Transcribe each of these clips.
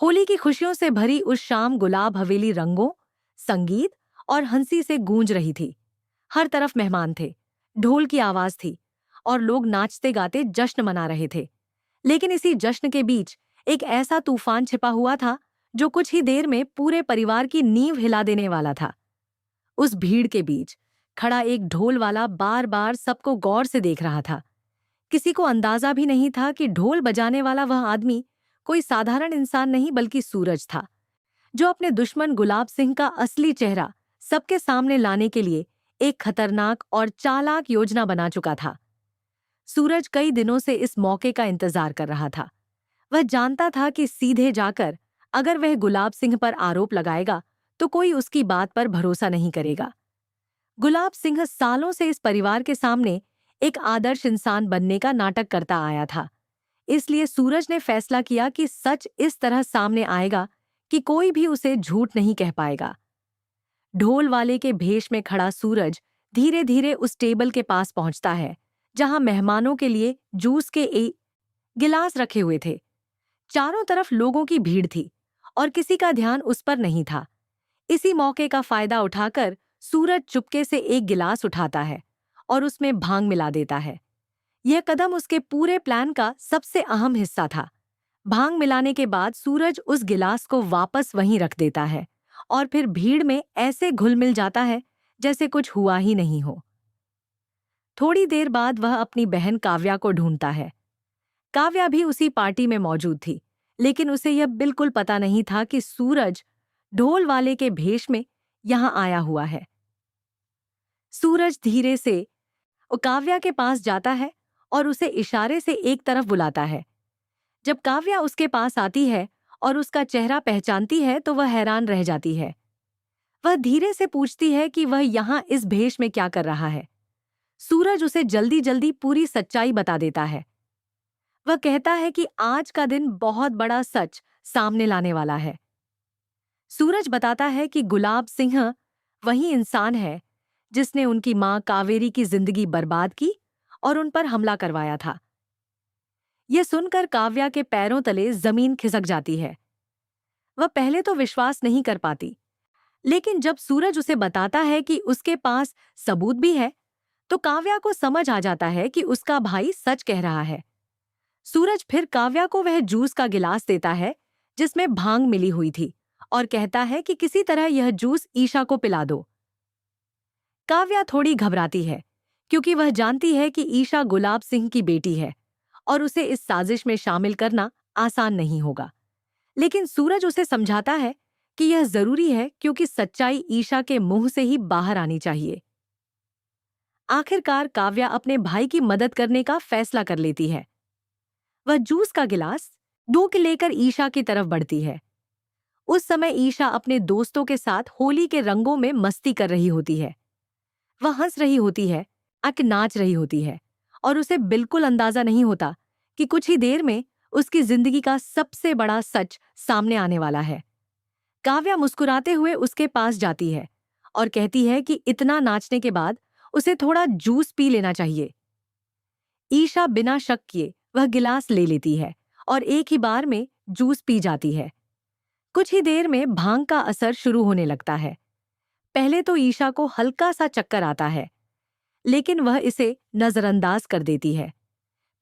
होली की खुशियों से भरी उस शाम गुलाब हवेली रंगों, संगीत और हंसी से गूंज रही थी। हर तरफ मेहमान थे, ढोल की आवाज थी और लोग नाचते गाते जश्न मना रहे थे। लेकिन इसी जश्न के बीच एक ऐसा तूफान छिपा हुआ था जो कुछ ही देर में पूरे परिवार की नींव हिला देने वाला था। उस भीड़ के बीच खड़ा एक ढोल वाला बार बार सबको गौर से देख रहा था। किसी को अंदाजा भी नहीं था कि ढोल बजाने वाला वह आदमी कोई साधारण इंसान नहीं बल्कि सूरज था, जो अपने दुश्मन गुलाब सिंह का असली चेहरा सबके सामने लाने के लिए एक खतरनाक और चालाक योजना बना चुका था। सूरज कई दिनों से इस मौके का इंतजार कर रहा था। वह जानता था कि सीधे जाकर अगर वह गुलाब सिंह पर आरोप लगाएगा तो कोई उसकी बात पर भरोसा नहीं करेगा। गुलाब सिंह सालों से इस परिवार के सामने एक आदर्श इंसान बनने का नाटक करता आया था। इसलिए सूरज ने फैसला किया कि सच इस तरह सामने आएगा कि कोई भी उसे झूठ नहीं कह पाएगा। ढोल वाले के भेष में खड़ा सूरज धीरे धीरे उस टेबल के पास पहुंचता है जहां मेहमानों के लिए जूस के एक गिलास रखे हुए थे। चारों तरफ लोगों की भीड़ थी और किसी का ध्यान उस पर नहीं था। इसी मौके का फायदा उठाकर सूरज चुपके से एक गिलास उठाता है और उसमें भांग मिला देता है। यह कदम उसके पूरे प्लान का सबसे अहम हिस्सा था। भांग मिलाने के बाद सूरज उस गिलास को वापस वहीं रख देता है और फिर भीड़ में ऐसे घुल मिल जाता है जैसे कुछ हुआ ही नहीं हो। थोड़ी देर बाद वह अपनी बहन काव्या को ढूंढता है। काव्या भी उसी पार्टी में मौजूद थी, लेकिन उसे यह बिल्कुल पता नहीं था कि सूरज ढोल वाले के भेष में यहां आया हुआ है। सूरज धीरे से काव्या के पास जाता है और उसे इशारे से एक तरफ बुलाता है। जब काव्या उसके पास आती है और उसका चेहरा पहचानती है तो वह हैरान रह जाती है। वह धीरे से पूछती है कि वह यहाँ इस भेष में क्या कर रहा है। सूरज उसे जल्दी जल्दी पूरी सच्चाई बता देता है। वह कहता है कि आज का दिन बहुत बड़ा सच सामने लाने वाला है। सूरज बताता है कि गुलाब सिंह वही इंसान है जिसने उनकी मां कावेरी की जिंदगी बर्बाद की और उन पर हमला करवाया था। यह सुनकर काव्या के पैरों तले जमीन खिसक जाती है। वह पहले तो विश्वास नहीं कर पाती, लेकिन जब सूरज उसे बताता है कि उसके पास सबूत भी है, तो काव्या को समझ आ जाता है कि उसका भाई सच कह रहा है। सूरज फिर काव्या को वह जूस का गिलास देता है जिसमें भांग मिली हुई थी और कहता है कि किसी तरह यह जूस ईशा को पिला दो। काव्या थोड़ी घबराती है क्योंकि वह जानती है कि ईशा गुलाब सिंह की बेटी है और उसे इस साजिश में शामिल करना आसान नहीं होगा। लेकिन सूरज उसे समझाता है कि यह जरूरी है क्योंकि सच्चाई ईशा के मुंह से ही बाहर आनी चाहिए। आखिरकार काव्या अपने भाई की मदद करने का फैसला कर लेती है। वह जूस का गिलास के लेकर ईशा की तरफ बढ़ती है। उस समय ईशा अपने दोस्तों के साथ होली के रंगों में मस्ती कर रही होती है। वह हंस रही होती है, नाच रही होती है और उसे बिल्कुल अंदाजा नहीं होता कि कुछ ही देर में उसकी जिंदगी का सबसे बड़ा सच सामने आने वाला है। काव्या मुस्कुराते हुए उसके पास जाती है और कहती है कि इतना नाचने के बाद उसे थोड़ा जूस पी लेना चाहिए। ईशा बिना शक किए वह गिलास ले लेती है और एक ही बार में जूस पी जाती है। कुछ ही देर में भांग का असर शुरू होने लगता है। पहले तो ईशा को हल्का सा चक्कर आता है, लेकिन वह इसे नजरअंदाज कर देती है।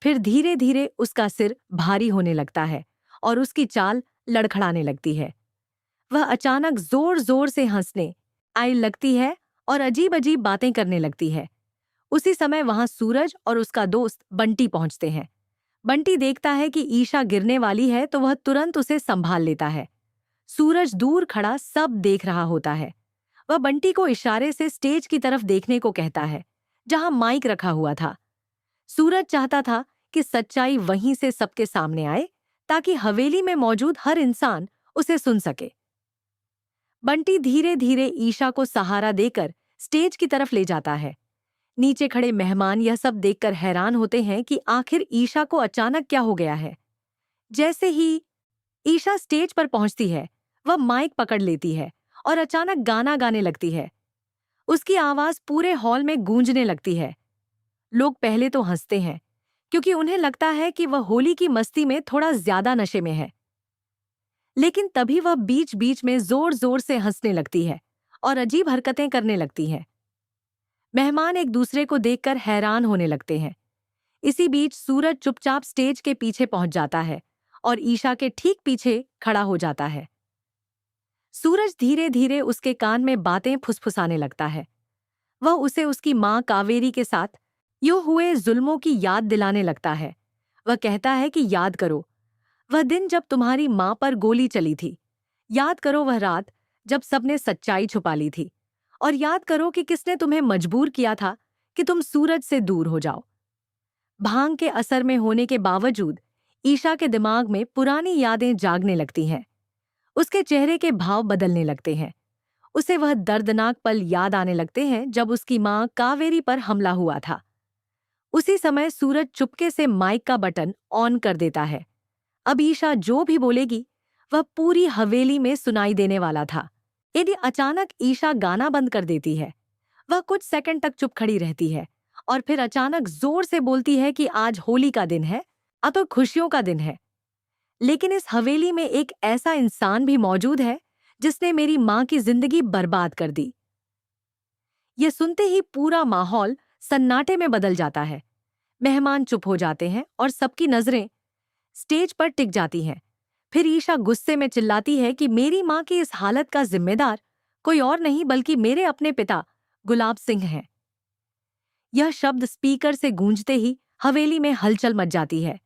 फिर धीरे धीरे उसका सिर भारी होने लगता है और उसकी चाल लड़खड़ाने लगती है। वह अचानक जोर जोर से हंसने आई लगती है और अजीब अजीब बातें करने लगती है। उसी समय वहां सूरज और उसका दोस्त बंटी पहुंचते हैं। बंटी देखता है कि ईशा गिरने वाली है तो वह तुरंत उसे संभाल लेता है। सूरज दूर खड़ा सब देख रहा होता है। वह बंटी को इशारे से स्टेज की तरफ देखने को कहता है जहां माइक रखा हुआ था। सूरज चाहता था कि सच्चाई वहीं से सबके सामने आए ताकि हवेली में मौजूद हर इंसान उसे सुन सके। बंटी धीरे धीरे ईशा को सहारा देकर स्टेज की तरफ ले जाता है। नीचे खड़े मेहमान यह सब देखकर हैरान होते हैं कि आखिर ईशा को अचानक क्या हो गया है। जैसे ही ईशा स्टेज पर पहुंचती है, वह माइक पकड़ लेती है और अचानक गाना गाने लगती है। उसकी आवाज पूरे हॉल में गूंजने लगती है। लोग पहले तो हंसते हैं क्योंकि उन्हें लगता है कि वह होली की मस्ती में थोड़ा ज्यादा नशे में है। लेकिन तभी वह बीच बीच में जोर जोर से हंसने लगती है और अजीब हरकतें करने लगती हैं। मेहमान एक दूसरे को देखकर हैरान होने लगते हैं। इसी बीच सूरज चुपचाप स्टेज के पीछे पहुंच जाता है और ईशा के ठीक पीछे खड़ा हो जाता है। सूरज धीरे धीरे उसके कान में बातें फुसफुसाने लगता है। वह उसे उसकी माँ कावेरी के साथ यूं हुए जुल्मों की याद दिलाने लगता है। वह कहता है कि याद करो वह दिन जब तुम्हारी माँ पर गोली चली थी। याद करो वह रात जब सबने सच्चाई छुपा ली थी। और याद करो कि किसने तुम्हें मजबूर किया था कि तुम सूरज से दूर हो जाओ। भांग के असर में होने के बावजूद ईशा के दिमाग में पुरानी यादें जागने लगती हैं। उसके चेहरे के भाव बदलने लगते हैं। उसे वह दर्दनाक पल याद आने लगते हैं जब उसकी माँ कावेरी पर हमला हुआ था। उसी समय सूरज चुपके से माइक का बटन ऑन कर देता है। अब ईशा जो भी बोलेगी वह पूरी हवेली में सुनाई देने वाला था। यदि अचानक ईशा गाना बंद कर देती है। वह कुछ सेकंड तक चुप खड़ी रहती है और फिर अचानक जोर से बोलती है कि आज होली का दिन है, अब तो खुशियों का दिन है। लेकिन इस हवेली में एक ऐसा इंसान भी मौजूद है जिसने मेरी माँ की जिंदगी बर्बाद कर दी। ये सुनते ही पूरा माहौल सन्नाटे में बदल जाता है। मेहमान चुप हो जाते हैं और सबकी नजरें स्टेज पर टिक जाती हैं। फिर ईशा गुस्से में चिल्लाती है कि मेरी माँ की इस हालत का जिम्मेदार कोई और नहीं बल्कि मेरे अपने पिता गुलाब सिंह हैं। यह शब्द स्पीकर से गूंजते ही हवेली में हलचल मच जाती है।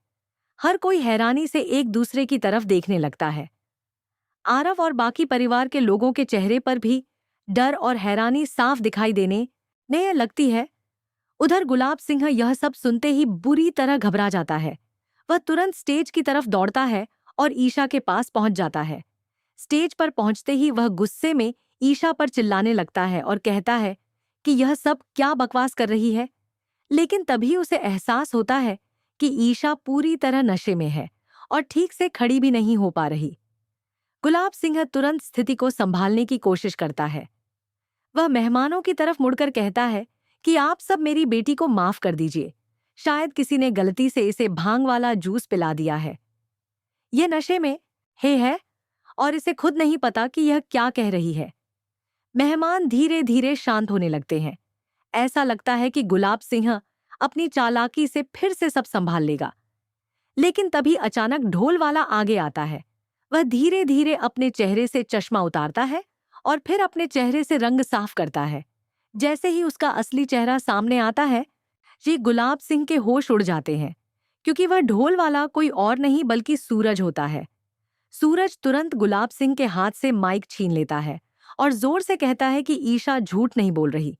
हर कोई हैरानी से एक दूसरे की तरफ देखने लगता है। आरव और बाकी परिवार के लोगों के चेहरे पर भी डर और हैरानी साफ दिखाई देने ने लगती है। उधर गुलाब सिंह यह सब सुनते ही बुरी तरह घबरा जाता है। वह तुरंत स्टेज की तरफ दौड़ता है और ईशा के पास पहुंच जाता है। स्टेज पर पहुंचते ही वह गुस्से में ईशा पर चिल्लाने लगता है और कहता है कि यह सब क्या बकवास कर रही है। लेकिन तभी उसे एहसास होता है कि ईशा पूरी तरह नशे में है और ठीक से खड़ी भी नहीं हो पा रही। गुलाब सिंह तुरंत स्थिति को संभालने की कोशिश करता है। वह मेहमानों की तरफ मुड़कर कहता है कि आप सब मेरी बेटी को माफ कर दीजिए। शायद किसी ने गलती से इसे भांग वाला जूस पिला दिया है। यह नशे में है और इसे खुद नहीं पता कि यह क्या कह रही है। मेहमान धीरे धीरे शांत होने लगते हैं। ऐसा लगता है कि गुलाब सिंह अपनी चालाकी से फिर से सब संभाल लेगा। लेकिन तभी अचानक ढोल वाला आगे आता है। वह धीरे धीरे अपने चेहरे से चश्मा उतारता है और फिर अपने चेहरे से रंग साफ करता है। जैसे ही उसका असली चेहरा सामने आता है, ये गुलाब सिंह के होश उड़ जाते हैं, क्योंकि वह ढोल वाला कोई और नहीं बल्कि सूरज होता है। सूरज तुरंत गुलाब सिंह के हाथ से माइक छीन लेता है और जोर से कहता है कि ईशा झूठ नहीं बोल रही।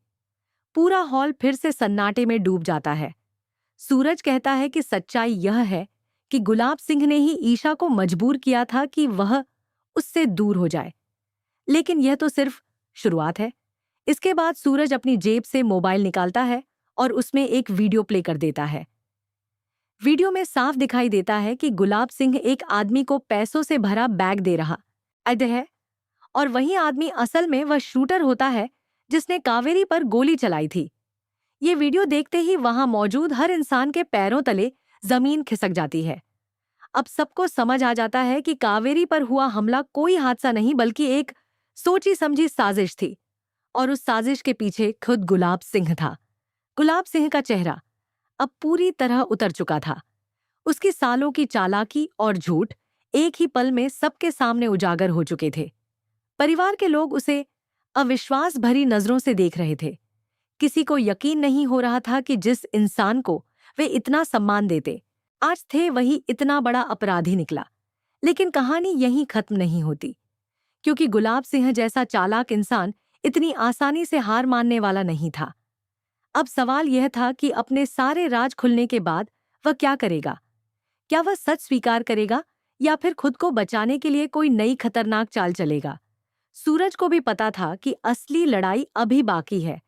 पूरा हॉल फिर से सन्नाटे में डूब जाता है। सूरज कहता है कि सच्चाई यह है कि गुलाब सिंह ने ही ईशा को मजबूर किया था कि वह उससे दूर हो जाए। लेकिन यह तो सिर्फ शुरुआत है। इसके बाद सूरज अपनी जेब से मोबाइल निकालता है और उसमें एक वीडियो प्ले कर देता है। वीडियो में साफ दिखाई देता है कि गुलाब सिंह एक आदमी को पैसों से भरा बैग दे रहा है और वही आदमी असल में वह शूटर होता है जिसने कावेरी पर गोली चलाई थी। ये वीडियो देखते ही वहां मौजूद हर इंसान के पैरों तले जमीन खिसक जाती है। अब सबको समझ आ जाता है कि कावेरी पर हुआ हमला कोई हादसा नहीं बल्कि एक सोची समझी साजिश थी और उस साजिश के पीछे खुद गुलाब सिंह था। गुलाब सिंह का चेहरा अब पूरी तरह उतर चुका था। उसकी सालों की चालाकी और झूठ एक ही पल में सबके सामने उजागर हो चुके थे। परिवार के लोग उसे अविश्वास भरी नजरों से देख रहे थे। किसी को यकीन नहीं हो रहा था कि जिस इंसान को वे इतना सम्मान देते आज थे वही इतना बड़ा अपराधी निकला। लेकिन कहानी यहीं खत्म नहीं होती, क्योंकि गुलाब सिंह जैसा चालाक इंसान इतनी आसानी से हार मानने वाला नहीं था। अब सवाल यह था कि अपने सारे राज खुलने के बाद वह क्या करेगा। क्या वह सच स्वीकार करेगा या फिर खुद को बचाने के लिए कोई नई खतरनाक चाल चलेगा। सूरज को भी पता था कि असली लड़ाई अभी बाकी है,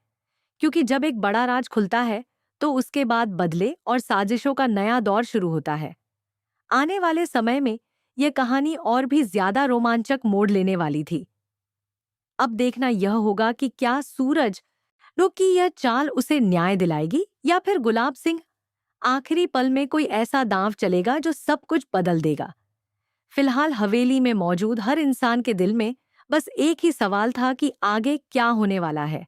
क्योंकि जब एक बड़ा राज खुलता है तो उसके बाद बदले और साजिशों का नया दौर शुरू होता है। आने वाले समय में यह कहानी और भी ज्यादा रोमांचक मोड़ लेने वाली थी। अब देखना यह होगा कि क्या सूरज की यह चाल उसे न्याय दिलाएगी या फिर गुलाब सिंह आखिरी पल में कोई ऐसा दांव चलेगा जो सब कुछ बदल देगा। फिलहाल हवेली में मौजूद हर इंसान के दिल में बस एक ही सवाल था कि आगे क्या होने वाला है।